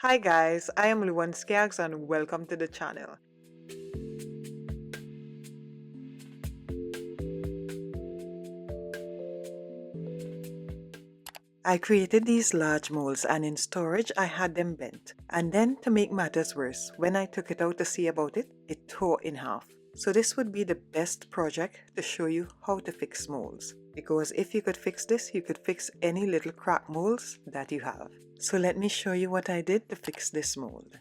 Hi guys, I am Luan Skaggs and welcome to the channel. I created these large molds and in storage I had them bent. And then to make matters worse, when I took it out to see about it, it tore in half. So this would be the best project to show you how to fix molds. Because if you could fix this, you could fix any little crack molds that you have. So let me show you what I did to fix this mold.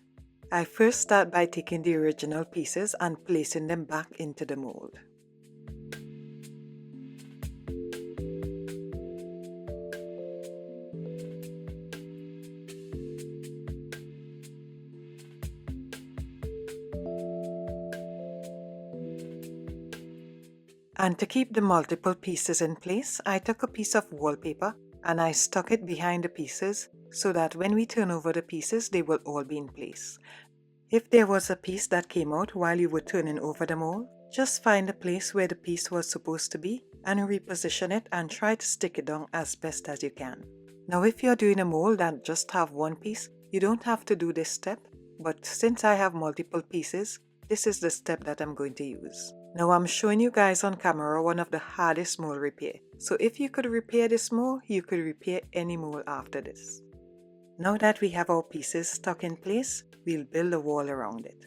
I first start by taking the original pieces and placing them back into the mold. And to keep the multiple pieces in place, I took a piece of wallpaper and I stuck it behind the pieces so that when we turn over the pieces, they will all be in place. If there was a piece that came out while you were turning over the mold, just find the place where the piece was supposed to be and reposition it and try to stick it down as best as you can. Now if you're doing a mold that just have one piece, you don't have to do this step, but since I have multiple pieces, this is the step that I'm going to use. Now I'm showing you guys on camera one of the hardest mold repair. So if you could repair this mold, you could repair any mold after this. Now that we have our pieces stuck in place, we'll build a wall around it.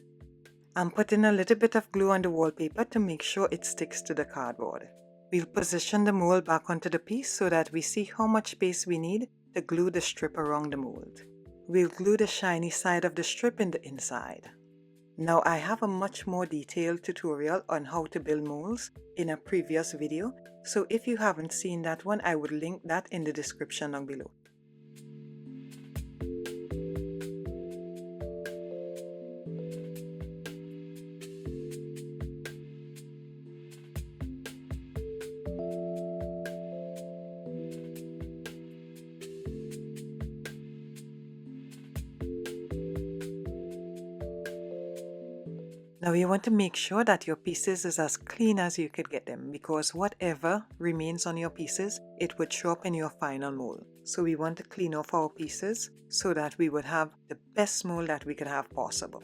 I'm putting a little bit of glue on the wallpaper to make sure it sticks to the cardboard. We'll position the mold back onto the piece so that we see how much space we need to glue the strip around the mold. We'll glue the shiny side of the strip in the inside. Now I have a much more detailed tutorial on how to build molds in a previous video, so if you haven't seen that one, I would link that in the description down below. Now you want to make sure that your pieces is as clean as you could get them, because whatever remains on your pieces, it would show up in your final mold. So we want to clean off our pieces so that we would have the best mold that we could have possible.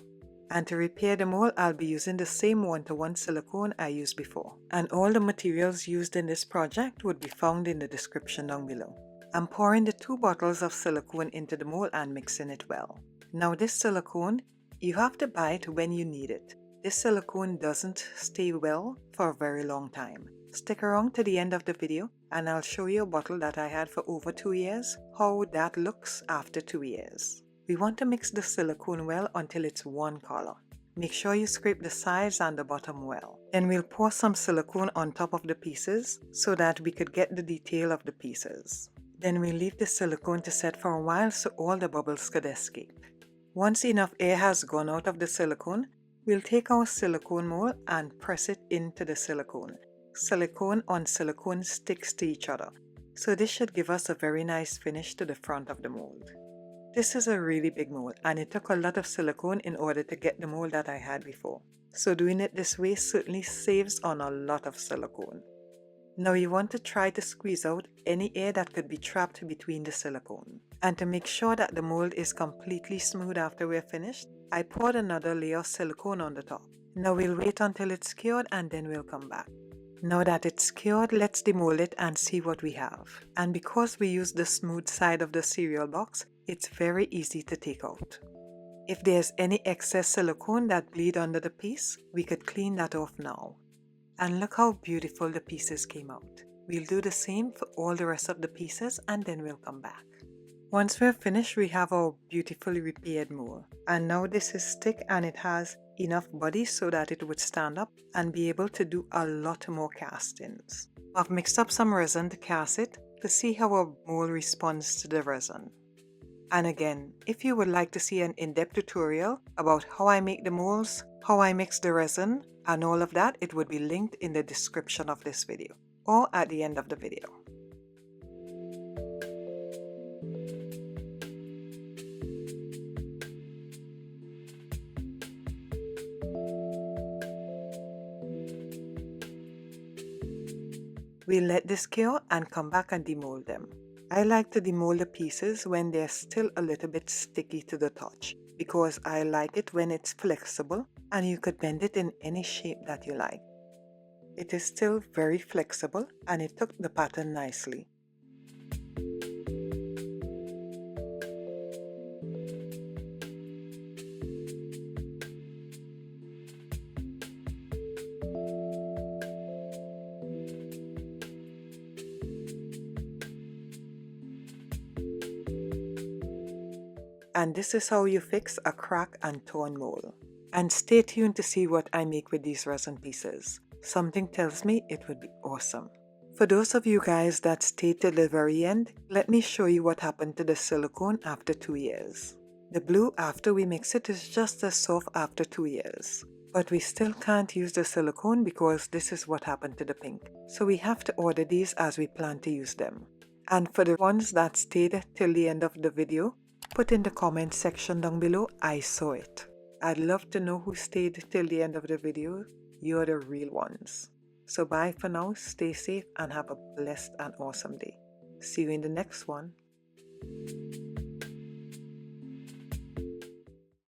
And to repair the mold, I'll be using the same 1-to-1 silicone I used before. And all the materials used in this project would be found in the description down below. I'm pouring the 2 bottles of silicone into the mold and mixing it well. Now this silicone, you have to buy it when you need it. This silicone doesn't stay well for a very long time. Stick around to the end of the video and I'll show you a bottle that I had for over 2 years, how that looks after 2 years. We want to mix the silicone well until it's one color. Make sure you scrape the sides and the bottom well. Then we'll pour some silicone on top of the pieces so that we could get the detail of the pieces. Then we'll leave the silicone to set for a while so all the bubbles could escape. Once enough air has gone out of the silicone, we'll take our silicone mold and press it into the silicone. Silicone on silicone sticks to each other, so this should give us a very nice finish to the front of the mold. This is a really big mold and it took a lot of silicone in order to get the mold that I had before. So doing it this way certainly saves on a lot of silicone. Now you want to try to squeeze out any air that could be trapped between the silicone. And to make sure that the mold is completely smooth after we're finished, I poured another layer of silicone on the top. Now we'll wait until it's cured and then we'll come back. Now that it's cured, let's demold it and see what we have. And because we use the smooth side of the cereal box, it's very easy to take out. If there's any excess silicone that bleed under the piece, we could clean that off now. And look how beautiful the pieces came out. We'll do the same for all the rest of the pieces and then we'll come back. Once we're finished, we have our beautifully repaired mold. And now this is thick and it has enough body so that it would stand up and be able to do a lot more castings. I've mixed up some resin to cast it to see how our mold responds to the resin. And again, if you would like to see an in-depth tutorial about how I make the molds, how I mix the resin, and all of that, it would be linked in the description of this video or at the end of the video. We'll let this cure and come back and demold them. I like to demold the pieces when they're still a little bit sticky to the touch because I like it when it's flexible and you could bend it in any shape that you like. It is still very flexible and it took the pattern nicely. And this is how you fix a crack and torn mold. And stay tuned to see what I make with these resin pieces. Something tells me it would be awesome. For those of you guys that stayed till the very end, let me show you what happened to the silicone after 2 years. The blue after we mix it is just as soft after 2 years. But we still can't use the silicone because this is what happened to the pink. So we have to order these as we plan to use them. And for the ones that stayed till the end of the video, put in the comment section down below, I saw it. I'd love to know who stayed till the end of the video. You're the real ones. So bye for now, stay safe and have a blessed and awesome day. See you in the next one.